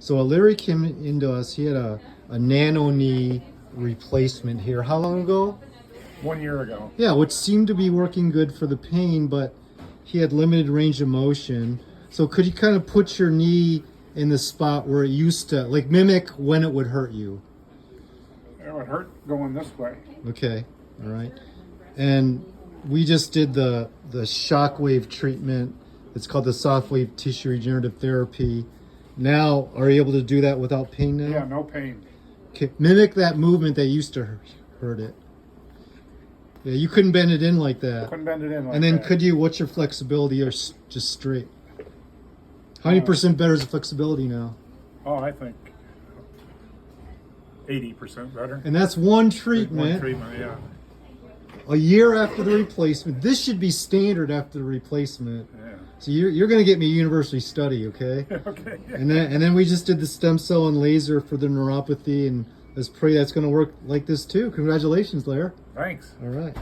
So Larry came into us. He had a nano knee replacement here. How long ago? 1 year ago. Yeah, which seemed to be working good for the pain, but he had limited range of motion. So could you kind of put your knee in the spot where it used to, like mimic when it would hurt you? It would hurt going this way. Okay, all right. And we just did the shockwave treatment. It's called the softwave tissue regenerative therapy. Now, are you able to do that without pain now? Yeah, no pain. Okay, mimic that movement that used to hurt it. Yeah, you couldn't bend it in like that. Couldn't bend it in like And then that. could you, what's your flexibility or just straight? How many percent better is the flexibility now? Oh, I think 80% better. And that's one treatment. One treatment, yeah. A year after the replacement. This should be standard after the replacement. Yeah. So you're going to get me a university study, okay? Okay. And then we just did the stem cell and laser for the neuropathy, and let's pray that's going to work like this too. Congratulations, Lair. Thanks. All right.